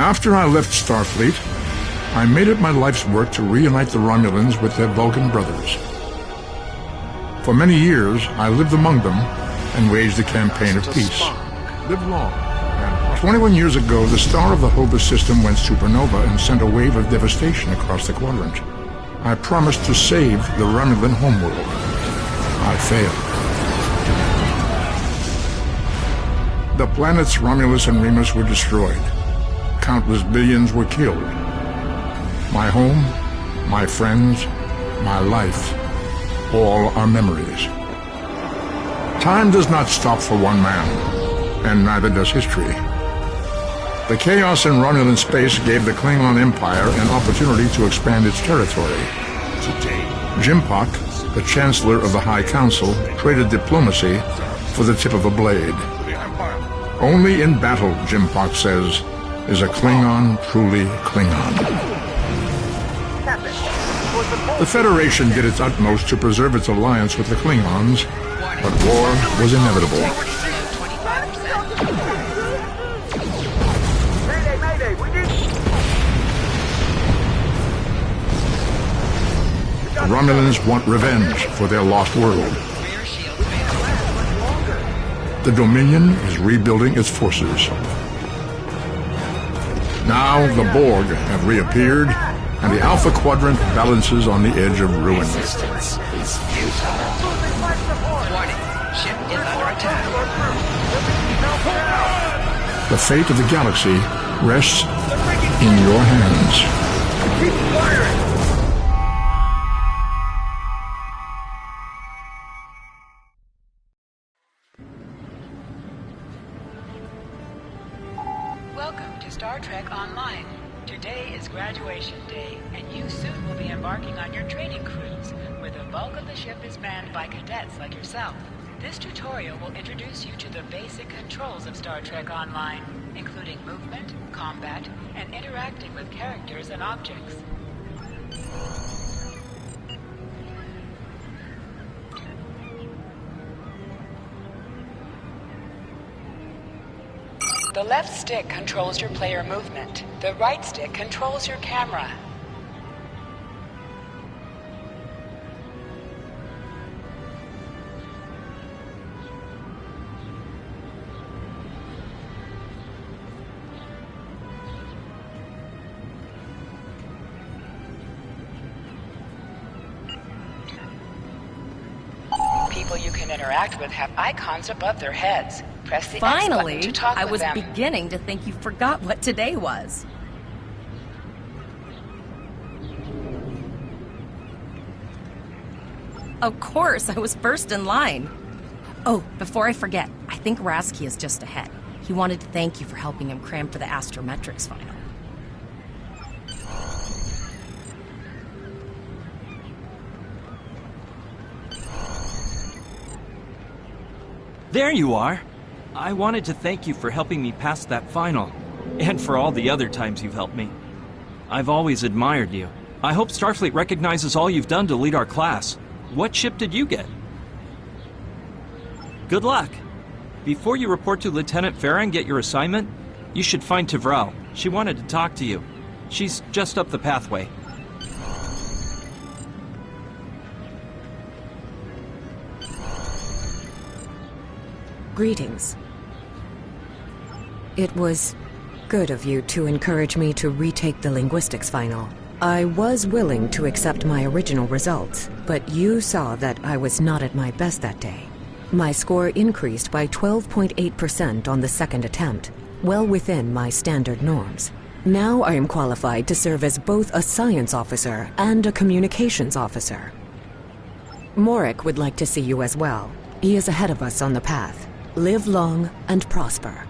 After I left Starfleet, I made it my life's work to reunite the Romulans with their Vulcan brothers. For many years, I lived among them and waged a campaign of peace. Live long. 21 years ago, the star of the Hobus system went supernova and sent a wave of devastation across the quadrant. I promised to save the Romulan homeworld. I failed. The planets Romulus and Remus were destroyed. Countless billions were killed. My home, my friends, my life, all are memories. Time does not stop for one man, and neither does history. The chaos in Romulan space gave the Klingon Empire an opportunity to expand its territory. Jim Pock, the Chancellor of the High Council, traded diplomacy for the tip of a blade. Only in battle, Jim Pock says, is a Klingon truly Klingon. The Federation did its utmost to preserve its alliance with the Klingons, but war was inevitable. The Romulans want revenge for their lost world. The Dominion is rebuilding its forces. Now the Borg have reappeared, and the Alpha Quadrant balances on the edge of ruin. Resistance is futile. Warning, ship is under attack. The fate of the galaxy rests in your hands. Keep firing! Welcome to Star Trek Online. Today is graduation day, and you soon will be embarking on your training cruise, where the bulk of the ship is manned by cadets like yourself. This tutorial will introduce you to the basic controls of Star Trek Online, including movement, combat, and interacting with characters and objects. The left stick controls your player movement. The right stick controls your camera. People you can interact with have icons above their heads. Press the X button Finally, to talk I with was them. beginning to think you forgot what today was. Of course, I was first in line. Oh, before I forget, I think Rasky is just ahead. He wanted to thank you for helping him cram for the astrometrics final. There you are. I wanted to thank you for helping me pass that final, and for all the other times you've helped me. I've always admired you. I hope Starfleet recognizes all you've done to lead our class. What ship did you get? Good luck. Before you report to Lieutenant Farah and get your assignment, you should find Tvrel. She wanted to talk to you. She's just up the pathway. Greetings. It was good of you to encourage me to retake the linguistics final. I was willing to accept my original results, but you saw that I was not at my best that day. My score increased by 12.8% on the second attempt, well within my standard norms. Now I am qualified to serve as both a science officer and a communications officer. Morik would like to see you as well. He is ahead of us on the path. Live long and prosper.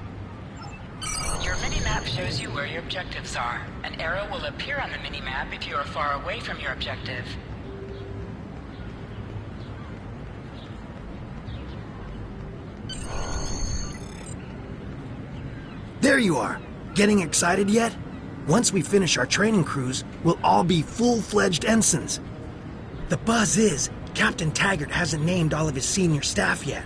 Your mini-map shows you where your objectives are. An arrow will appear on the mini-map if you are far away from your objective. There you are. Getting excited yet? Once we finish our training cruise, we'll all be full-fledged ensigns. The buzz is, Captain Taggart hasn't named all of his senior staff yet.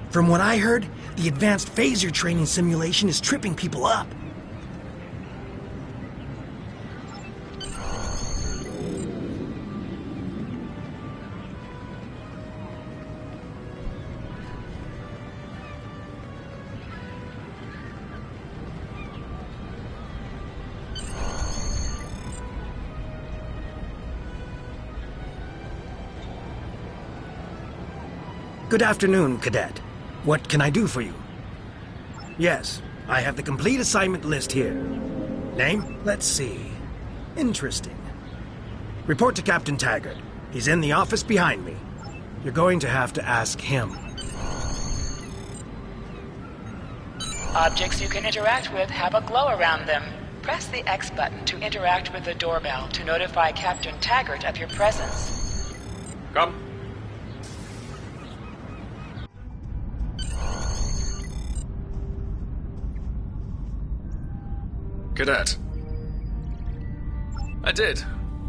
From what I heard, the advanced phaser training simulation is tripping people up. Good afternoon, Cadet. What can I do for you? Yes, I have the complete assignment list here. Name? Let's see. Interesting. Report to Captain Taggart. He's in the office behind me. You're going to have to ask him. Objects you can interact with have a glow around them. Press the X button to interact with the doorbell to notify Captain Taggart of your presence. Come. Cadet. I did.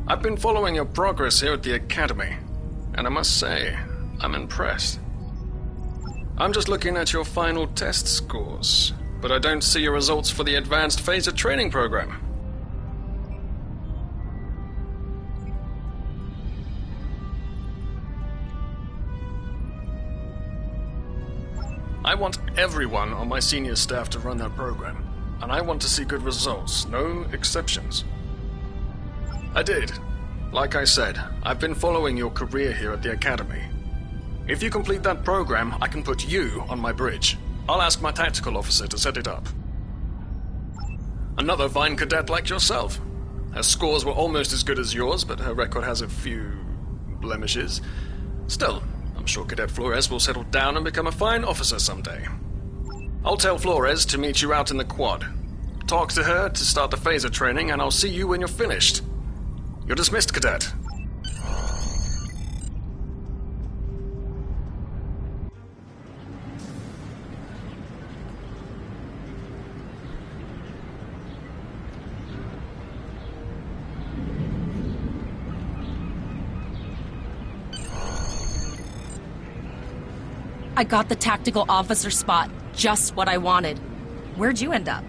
I've been following your progress here at the Academy, and I must say, I'm impressed. I'm just looking at your final test scores, but I don't see your results for the Advanced Phaser Training Program. I want everyone on my senior staff to run that program, and I want to see good results, no exceptions. I did. Like I said, I've been following your career here at the Academy. If you complete that program, I can put you on my bridge. I'll ask my tactical officer to set it up. Another fine cadet like yourself. Her scores were almost as good as yours, but her record has a few blemishes. Still, I'm sure Cadet Flores will settle down and become a fine officer someday. I'll tell Flores to meet you out in the quad. Talk to her to start the phaser training, and I'll see you when you're finished. You're dismissed, Cadet. I got the tactical officer spot. Just what I wanted. Where'd you end up?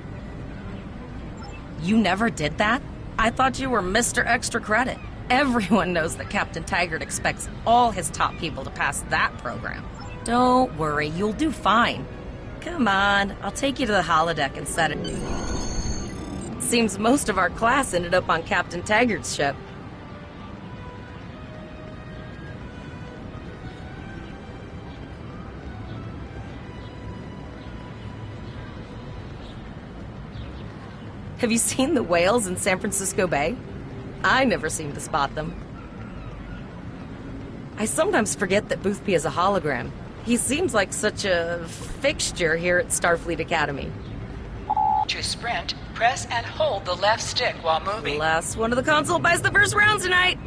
You never did that? I thought you were Mr. Extra Credit. Everyone knows that Captain Taggart expects all his top people to pass that program. Don't worry, you'll do fine. Come on, I'll take you to the holodeck and set it. Seems most of our class ended up on Captain Taggart's ship. Have you seen the whales in San Francisco Bay? I never seem to spot them. I sometimes forget that Boothby is a hologram. He seems like such a fixture here at Starfleet Academy. To sprint, press and hold the left stick while moving. Last one of the console buys the first round tonight!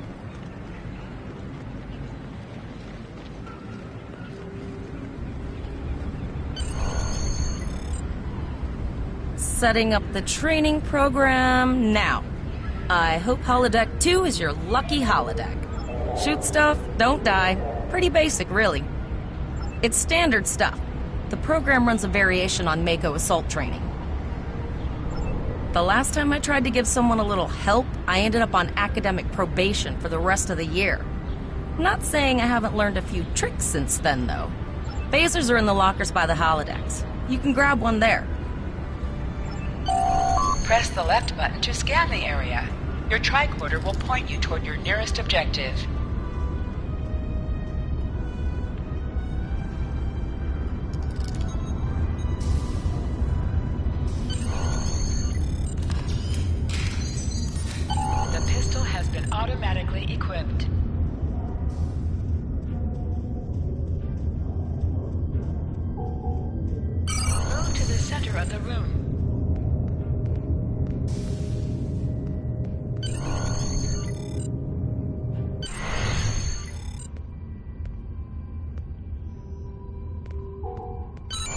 Setting up the training program now. I hope Holodeck 2 is your lucky holodeck. Shoot stuff, don't die. Pretty basic, really. It's standard stuff. The program runs a variation on Mako assault training. The last time I tried to give someone a little help, I ended up on academic probation for the rest of the year. Not saying I haven't learned a few tricks since then, though. Phasers are in the lockers by the holodecks. You can grab one there. Press the left button to scan the area. Your tricorder will point you toward your nearest objective. The pistol has been automatically equipped. Move to the center of the room.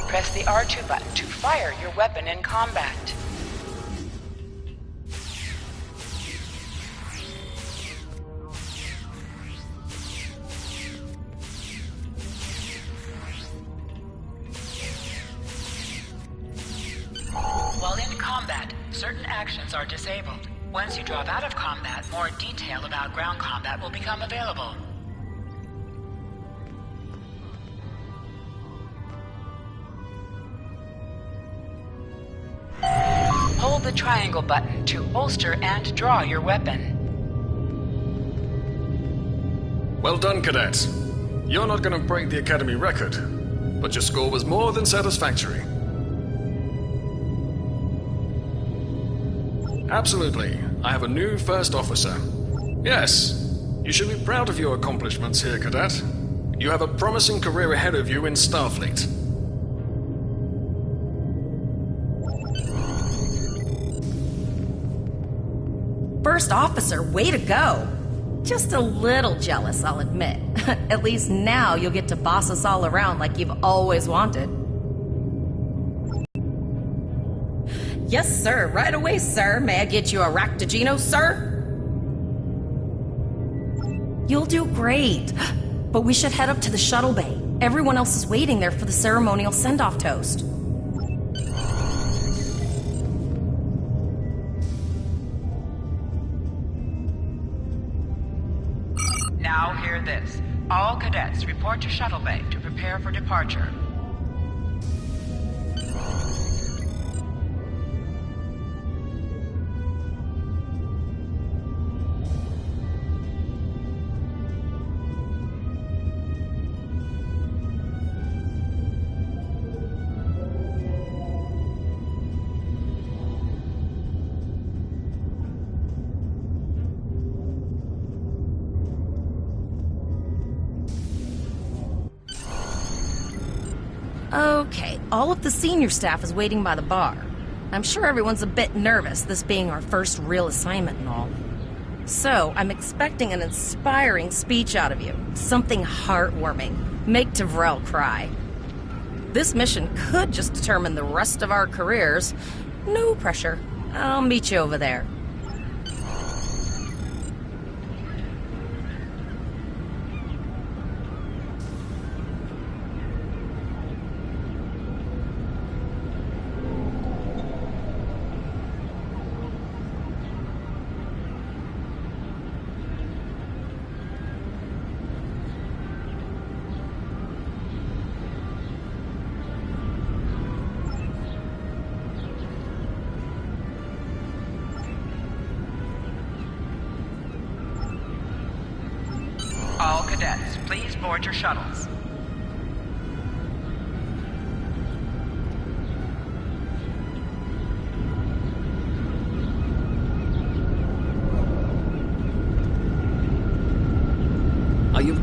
Press the R2 button to fire your weapon in combat. While in combat, certain actions are disabled. Once you drop out of combat, more detail about ground combat will become available. Hold the triangle button to holster and draw your weapon. Well done, cadets. You're not going to break the Academy record, but your score was more than satisfactory. Absolutely. I have a new first officer. Yes, you should be proud of your accomplishments here, Cadet. You have a promising career ahead of you in Starfleet. First officer, way to go! Just a little jealous, I'll admit. At least now you'll get to boss us all around like you've always wanted. Yes, sir. Right away, sir. May I get you a Ractigino, sir? You'll do great. But we should head up to the shuttle bay. Everyone else is waiting there for the ceremonial send-off toast. Now hear this. All cadets report to shuttle bay to prepare for departure. Okay, all of the senior staff is waiting by the bar. I'm sure everyone's a bit nervous, this being our first real assignment and all. So, I'm expecting an inspiring speech out of you. Something heartwarming. Make Tavrel cry. This mission could just determine the rest of our careers. No pressure. I'll meet you over there. All cadets, please board your shuttles. Are you...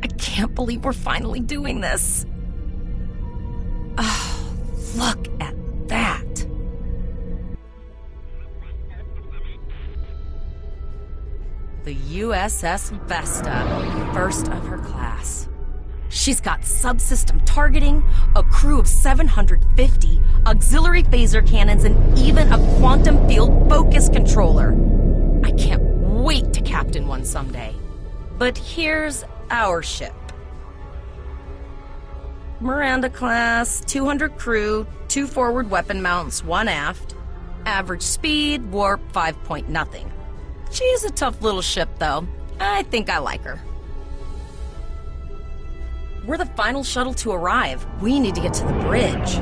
I can't believe we're finally doing this. Oh, look at that. The USS Vesta, first of her class. She's got subsystem targeting, a crew of 750, auxiliary phaser cannons, and even a quantum field focus controller. I can't wait to captain one someday. But here's our ship. Miranda class, 200 crew, 2 forward weapon mounts, 1 aft. Average speed, warp 5.0. She's a tough little ship, though. I think I like her. We're the final shuttle to arrive. We need to get to the bridge.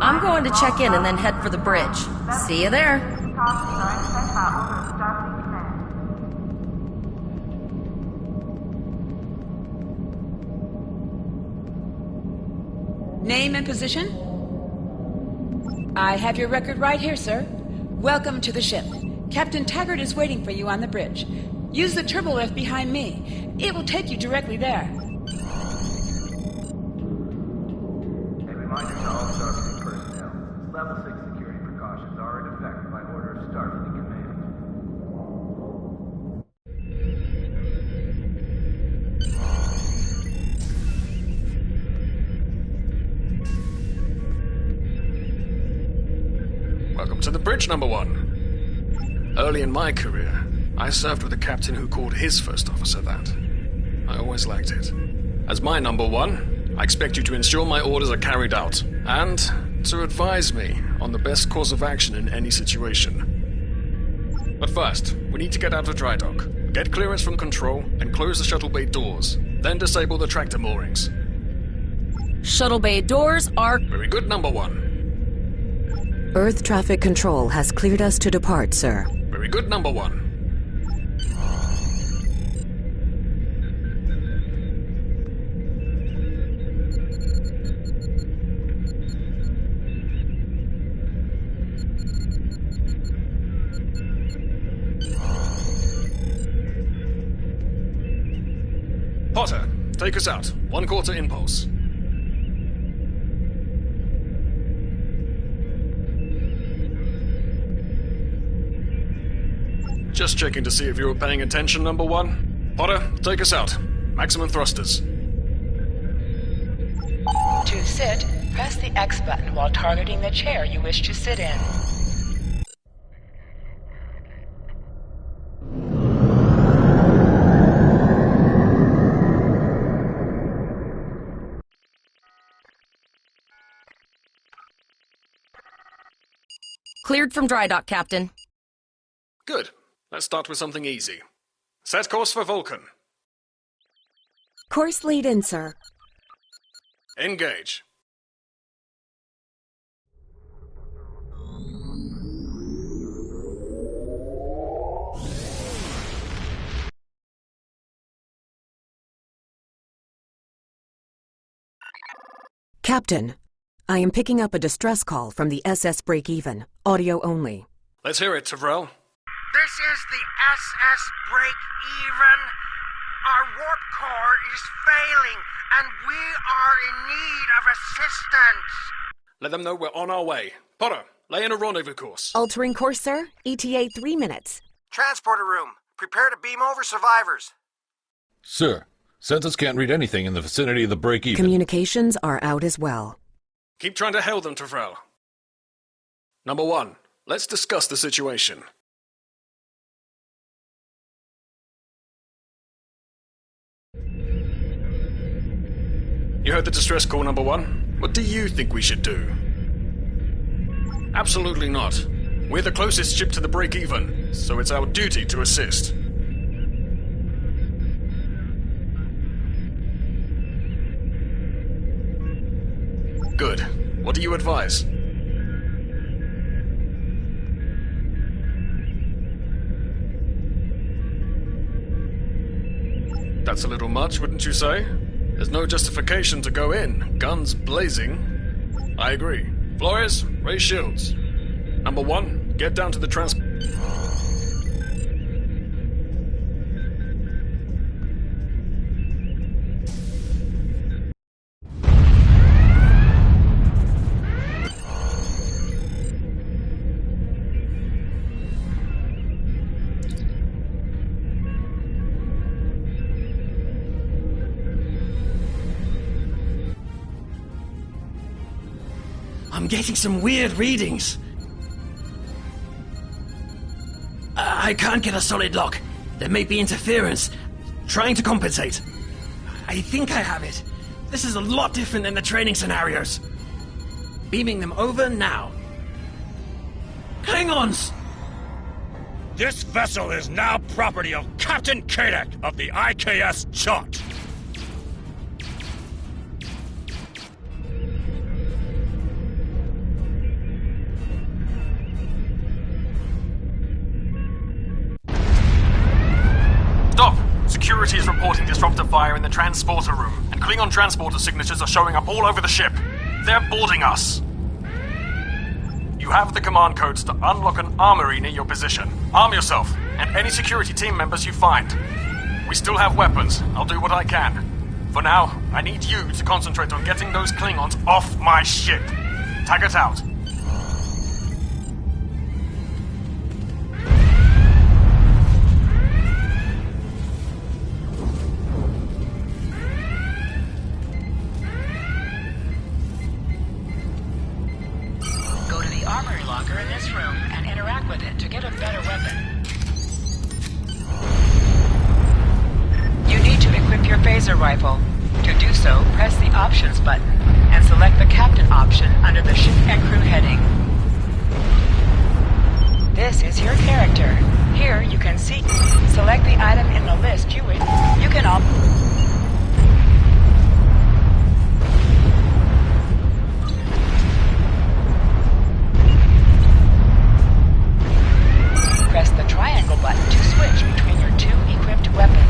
I'm going to check in and then head for the bridge. See you there. Name and position? I have your record right here, sir. Welcome to the ship. Captain Taggart is waiting for you on the bridge. Use the turbo lift behind me. It will take you directly there. A reminder to all Starfleet personnel. Level 6 security precautions are in effect by order of Starfleet Command. Welcome to the bridge, number 1. Early in my career, I served with a captain who called his first officer that. I always liked it. As my number one, I expect you to ensure my orders are carried out, and to advise me on the best course of action in any situation. But first, we need to get out of dry dock, get clearance from control, and close the shuttle bay doors, then disable the tractor moorings. Shuttle bay doors are... Very good, number one. Earth traffic control has cleared us to depart, sir. Very good, number one. Potter, take us out. 1/4 impulse. Just checking to see if you were paying attention, number one. Potter, take us out. Maximum thrusters. To sit, press the X button while targeting the chair you wish to sit in. Cleared from dry dock, Captain. Good. Let's start with something easy. Set course for Vulcan. Course lead in, sir. Engage. Captain, I am picking up a distress call from the SS Break-Even, audio only. Let's hear it, Tyrell. This is the SS Break-Even. Our warp core is failing, and we are in need of assistance. Let them know we're on our way. Potter, lay in a rendezvous course. Altering course, sir. ETA 3 minutes. Transporter room. Prepare to beam over survivors. Sir, Census can't read anything in the vicinity of the break-even. Communications are out as well. Keep trying to hail them, Tyrell. Number one, let's discuss the situation. You heard the distress call, number one. What do you think we should do? Absolutely not. We're the closest ship to the break-even, so it's our duty to assist. Good. What do you advise? That's a little much, wouldn't you say? There's no justification to go in, guns blazing. I agree. Flores, raise shields. Number one, get down to the I'm getting some weird readings. I can't get a solid lock. There may be interference. Trying to compensate. I think I have it. This is a lot different than the training scenarios. Beaming them over now. Klingons! This vessel is now property of Captain Kadek of the IKS Chart. Stop! Security is reporting disruptor fire in the transporter room, and Klingon transporter signatures are showing up all over the ship. They're boarding us. You have the command codes to unlock an armory near your position. Arm yourself, and any security team members you find. We still have weapons. I'll do what I can. For now, I need you to concentrate on getting those Klingons off my ship. Taggart out. Go to the armory locker in this room and interact with it to get a better weapon. laser rifle. To do so, press the Options button and select the Captain option under the Ship and Crew heading. This is your character. Here you can see. Select the item in the list you wish. You can all. Press the triangle button to switch between your two equipped weapons.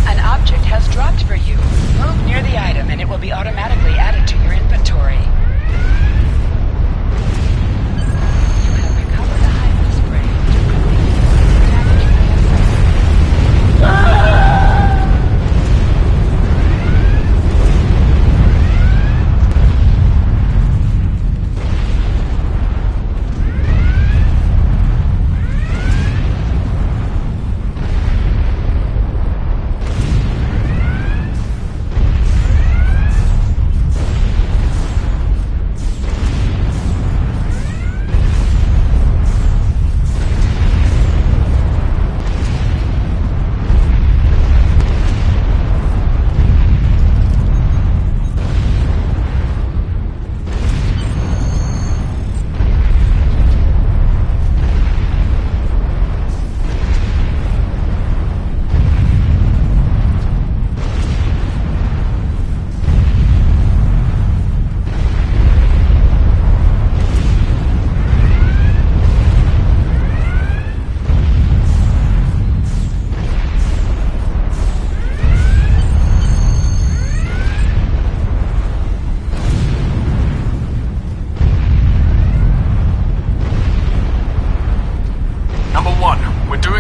An object has dropped for you. Move near the item and it will be automatically added to your inventory. You have recovered a hypo spray to quickly damage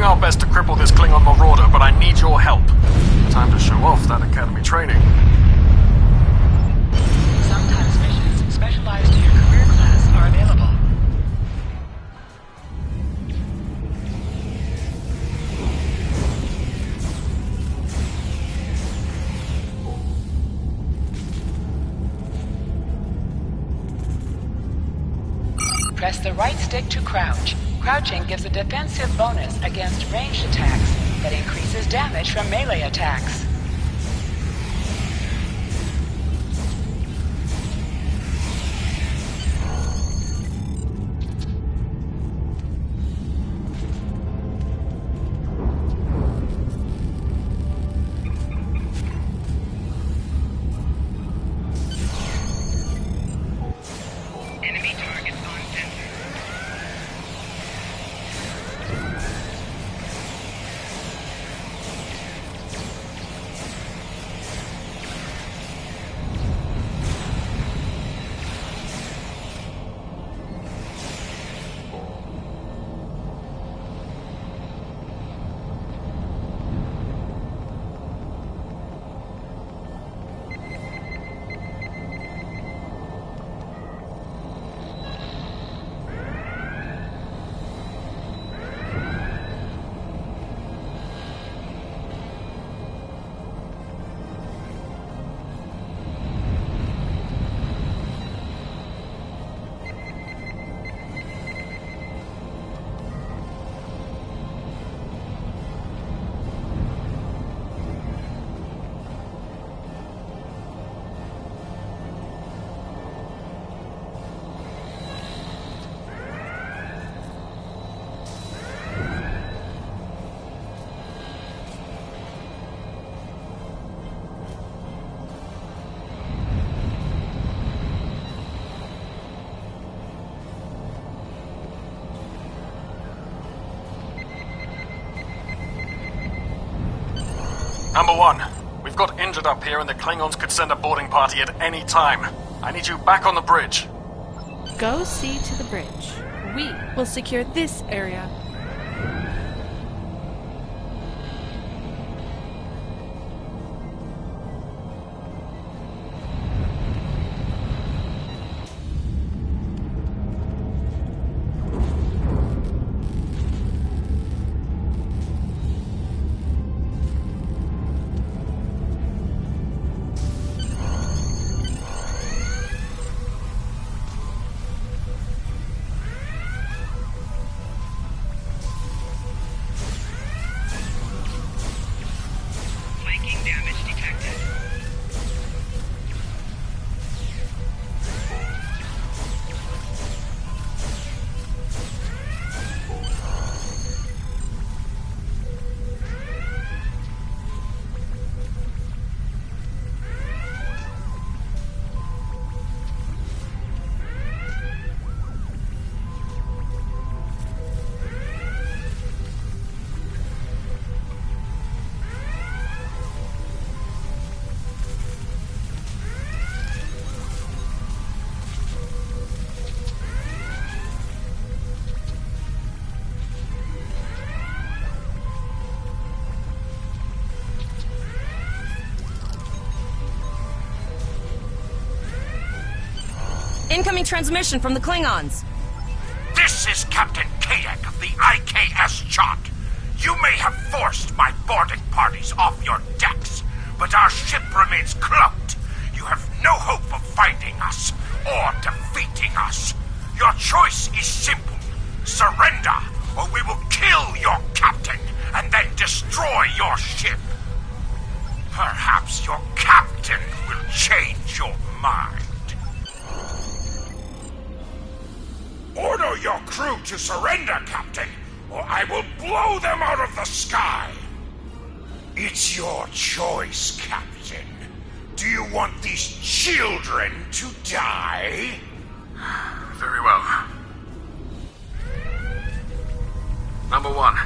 your best to cripple this Klingon marauder, but I need your help. Time to show off that academy training. Sometimes missions specialized to your career class are available. Press the right stick to crouch. Crouching gives a defensive bonus against ranged attacks that increases damage from melee attacks. Number one, we've got injured up here and the Klingons could send a boarding party at any time. I need you back on the bridge. Go see to the bridge. We will secure this area. Incoming transmission from the Klingons. This is Captain Kadek of the IKS Chot. You may have forced my boarding parties off your decks, but our ship remains cloaked. You have no hope of finding us or defeating us. Your choice is simple. Surrender, or we will kill your captain and then destroy your ship. Perhaps your captain will change your mind. Order your crew to surrender, Captain, or I will blow them out of the sky. It's your choice, Captain. Do you want these children to die? Very well. Number 1.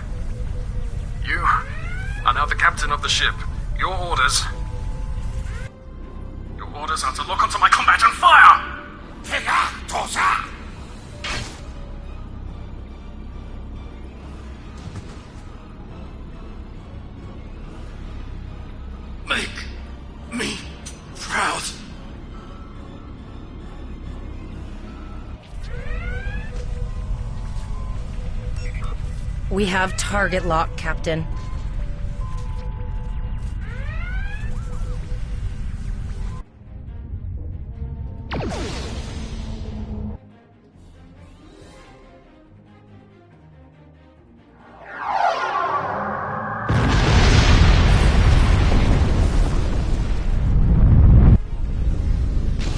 You are now the captain of the ship. Your orders are to lock onto my combat and fire! Make me proud. We have target lock, Captain.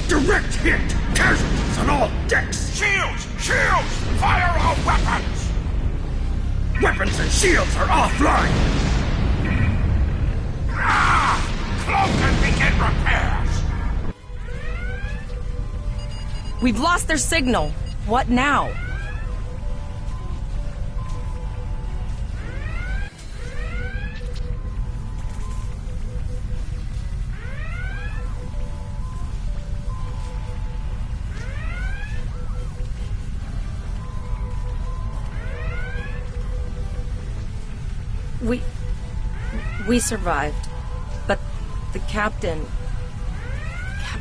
Direct hit! Casualties on all decks! Shields! Shields! Fire all weapons! Weapons and shields are offline! Cloak and begin repairs! We've lost their signal. What now? We survived, but the Captain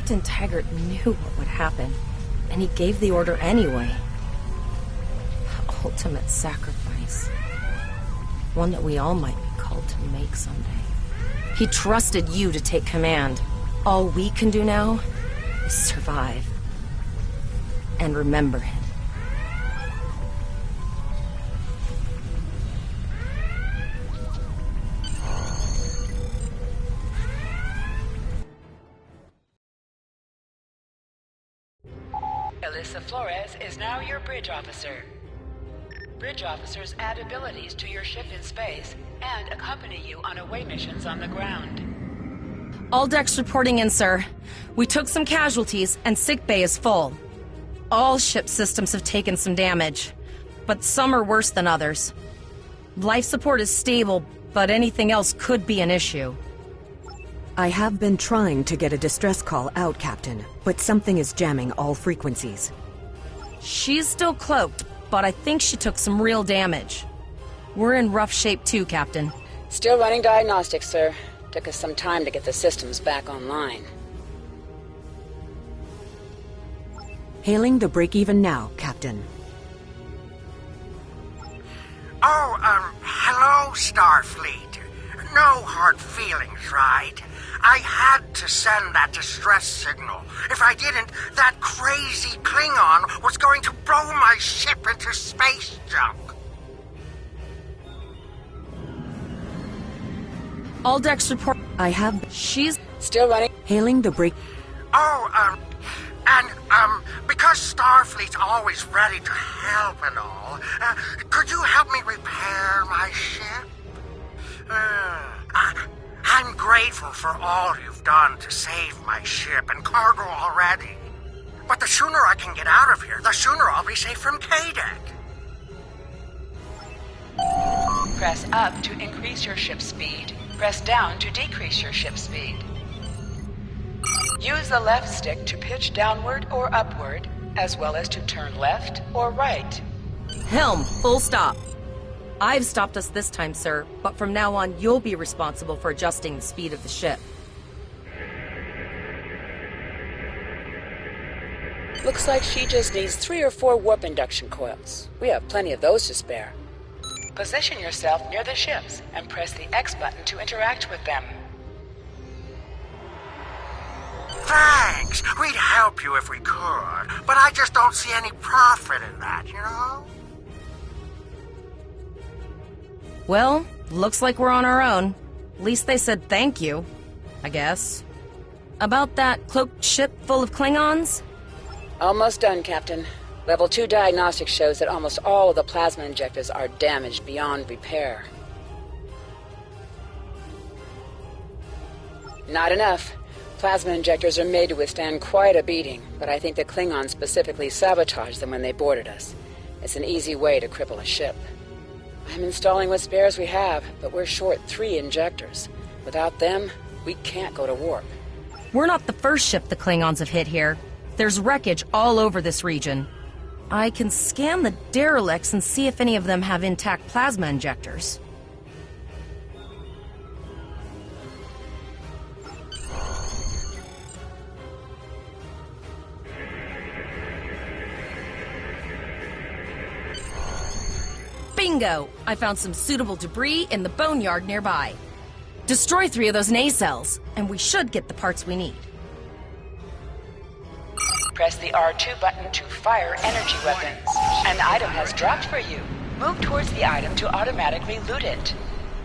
Taggart knew what would happen, and he gave the order anyway. Ultimate sacrifice. One that we all might be called to make someday. He trusted you to take command. All we can do now is survive. And remember him. Alyssa Flores is now your bridge officer. Bridge officers add abilities to your ship in space and accompany you on away missions on the ground. All decks reporting in, sir. We took some casualties, and sickbay is full. All ship systems have taken some damage, but some are worse than others. Life support is stable, but anything else could be an issue. I have been trying to get a distress call out, Captain, but something is jamming all frequencies. She's still cloaked, but I think she took some real damage. We're in rough shape too, Captain. Still running diagnostics, sir. Took us some time to get the systems back online. Hailing the break-even now, Captain. Oh, hello, Starfleet. No hard feelings, right? I had to send that distress signal. If I didn't, that crazy Klingon was going to blow my ship into space junk. All decks report. I have... She's... Still running. Hailing the break... Oh, because Starfleet's always ready to help and all, could you help me repair my ship? I'm grateful for all you've done to save my ship and cargo already. But the sooner I can get out of here, the sooner I'll be safe from Kadek. Press up to increase your ship speed. Press down to decrease your ship speed. Use the left stick to pitch downward or upward, as well as to turn left or right. Helm, full stop. I've stopped us this time, sir, but from now on, you'll be responsible for adjusting the speed of the ship. Looks like she just needs 3 or 4 warp induction coils. We have plenty of those to spare. Position yourself near the ships and press the X button to interact with them. Thanks. We'd help you if we could, but I just don't see any profit in that, you know? Well, looks like we're on our own. At least they said thank you, I guess. About that cloaked ship full of Klingons? Almost done, Captain. Level 2 diagnostics shows that almost all of the plasma injectors are damaged beyond repair. Not enough. Plasma injectors are made to withstand quite a beating, but I think the Klingons specifically sabotaged them when they boarded us. It's an easy way to cripple a ship. I'm installing what spares we have, but we're short 3 injectors. Without them, we can't go to warp. We're not the first ship the Klingons have hit here. There's wreckage all over this region. I can scan the derelicts and see if any of them have intact plasma injectors. Bingo! I found some suitable debris in the boneyard nearby. Destroy 3 of those nacelles, and we should get the parts we need. Press the R2 button to fire energy weapons. An item has dropped for you. Move towards the item to automatically loot it.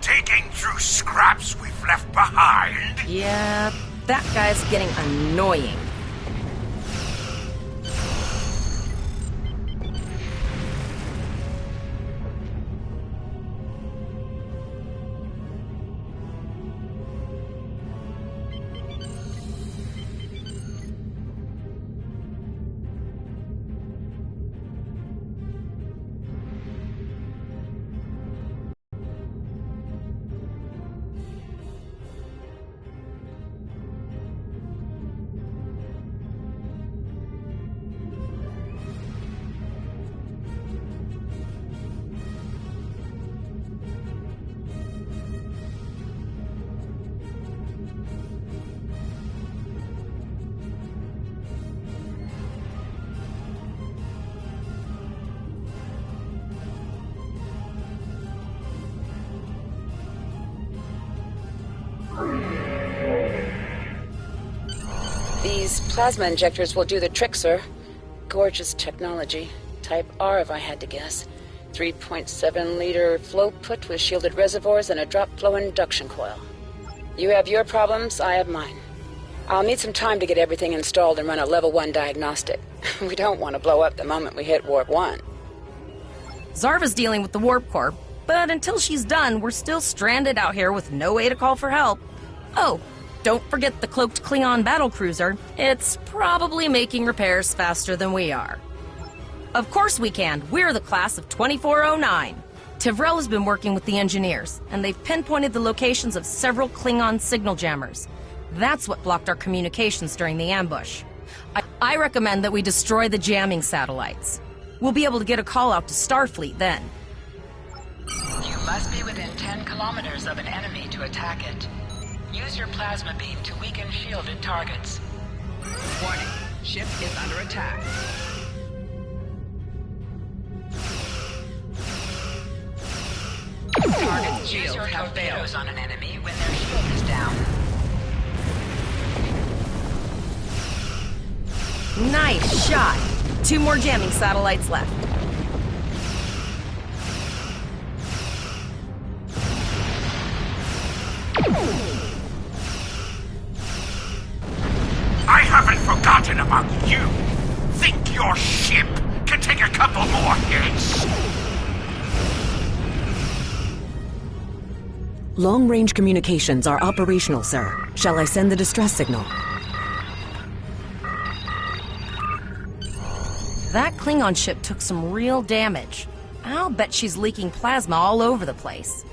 Taking through scraps we've left behind? Yeah, that guy's getting annoying. These plasma injectors will do the trick, sir. Gorgeous technology. Type R, if I had to guess. 3.7-liter flow put with shielded reservoirs and a drop flow induction coil. You have your problems, I have mine. I'll need some time to get everything installed and run a level 1 diagnostic. We don't want to blow up the moment we hit warp 1. Zarva's dealing with the warp core, but until she's done, we're still stranded out here with no way to call for help. Oh, don't forget the cloaked Klingon battlecruiser. It's probably making repairs faster than we are. Of course we can. We're the class of 2409. Tivrel has been working with the engineers, and they've pinpointed the locations of several Klingon signal jammers. That's what blocked our communications during the ambush. I recommend that we destroy the jamming satellites. We'll be able to get a call out to Starfleet then. You must be within 10 kilometers of an enemy to attack it. Use your plasma beam to weaken shielded targets. Warning, ship is under attack. Target's shields have failed on an enemy when their shield is down. Nice shot. 2 more jamming satellites left. I haven't forgotten about you. Think your ship can take a couple more hits? Long-range communications are operational, sir. Shall I send the distress signal? That Klingon ship took some real damage. I'll bet she's leaking plasma all over the place.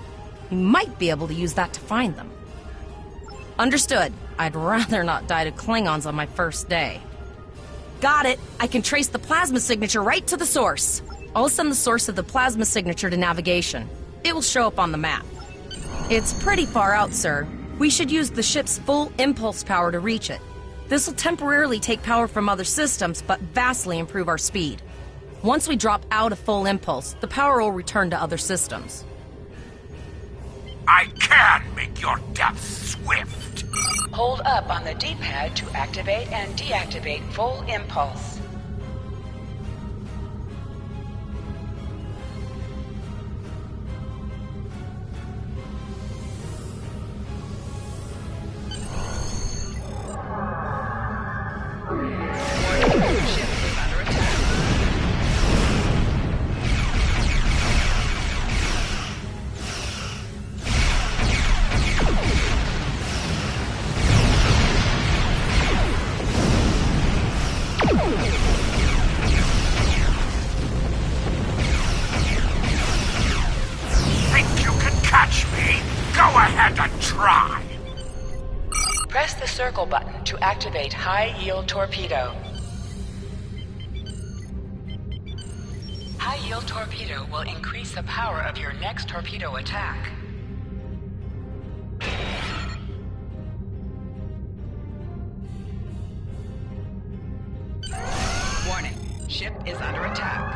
We might be able to use that to find them. Understood. I'd rather not die to Klingons on my first day. Got it. I can trace the plasma signature right to the source. I'll send the source of the plasma signature to navigation. It will show up on the map. It's pretty far out, sir. We should use the ship's full impulse power to reach it. This'll temporarily take power from other systems, but vastly improve our speed. Once we drop out of full impulse, the power will return to other systems. I can make your death swift. Hold up on the D-pad to activate and deactivate full impulse. Think you can catch me? Go ahead and try. Press the circle button to activate high-yield torpedo. High-yield torpedo will increase the power of your next torpedo attack. Warning, ship is under attack.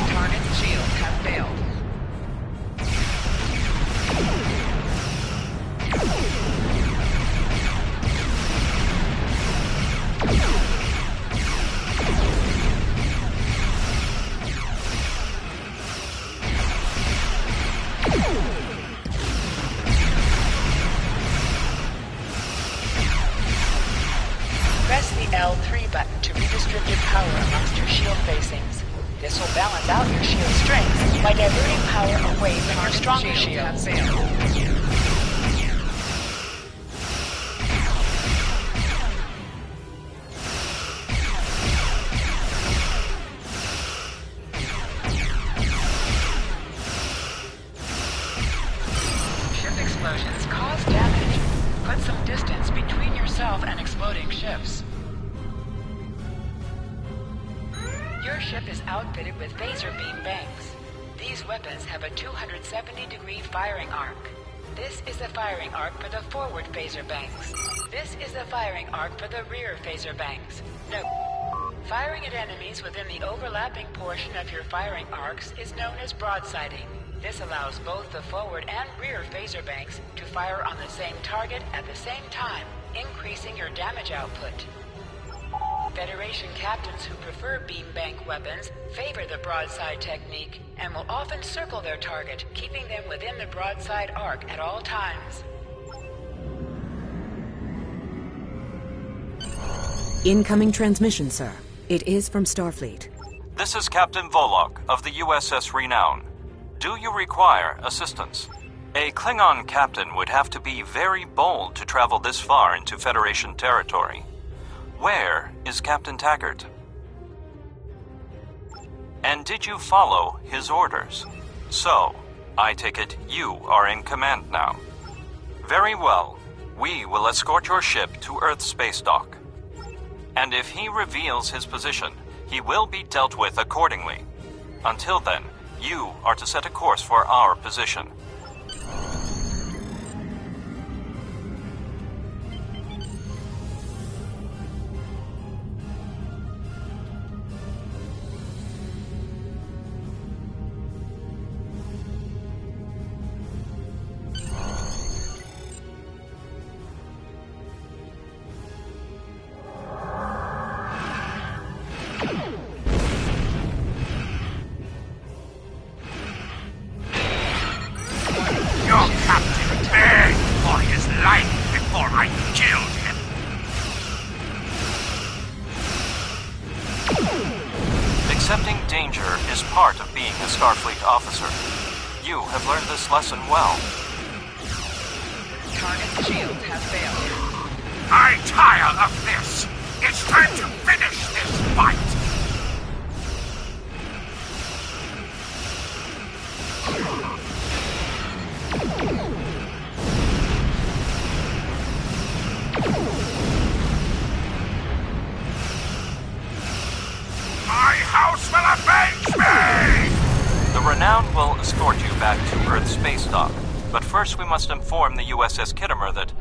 Target's shields have failed. Press the L3 button to redistribute power amongst your shield facings. This will balance out your shield strength by diverting power away from your stronger shields. Ship explosions cause damage. Put some distance between yourself and exploding ships. Your ship is outfitted with phaser beam banks. These weapons have a 270-degree firing arc. This is the firing arc for the forward phaser banks. This is the firing arc for the rear phaser banks. Note, firing at enemies within the overlapping portion of your firing arcs is known as broadsiding. This allows both the forward and rear phaser banks to fire on the same target at the same time, increasing your damage output. Federation captains who prefer beam bank weapons favor the broadside technique and will often circle their target, keeping them within the broadside arc at all times. Incoming transmission, sir. It is from Starfleet. This is Captain Volok of the USS Renown. Do you require assistance? A Klingon captain would have to be very bold to travel this far into Federation territory. Where is Captain Taggart? And did you follow his orders? So, I take it you are in command now. Very well. We will escort your ship to Earth space dock. And if he reveals his position, he will be dealt with accordingly. Until then, you are to set a course for our position. Accepting danger is part of being a Starfleet officer. You have learned this lesson well. Target shields have failed. I tire of this! It's time to finish this fight! My house will avenge me! The Renown will escort you back to Earth space dock, but first we must inform the USS Kittimer that...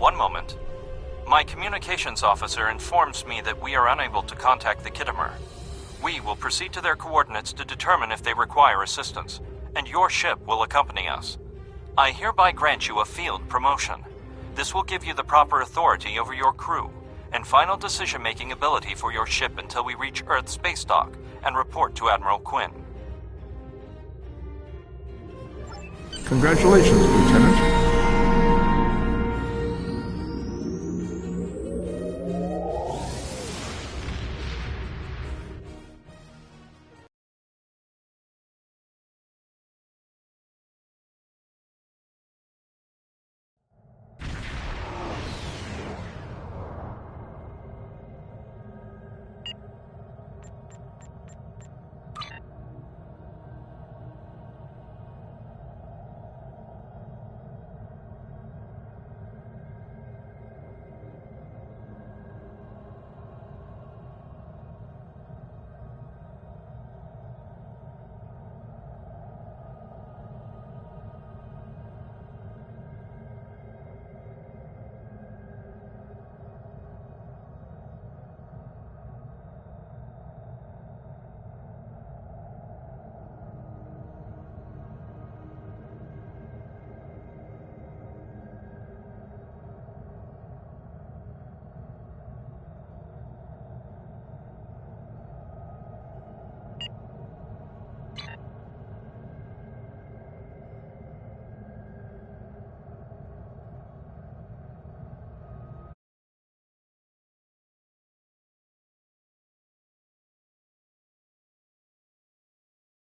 One moment. My communications officer informs me that we are unable to contact the Kittimer. We will proceed to their coordinates to determine if they require assistance, and your ship will accompany us. I hereby grant you a field promotion. This will give you the proper authority over your crew, and final decision-making ability for your ship until we reach Earth space dock and report to Admiral Quinn. Congratulations, Lieutenant.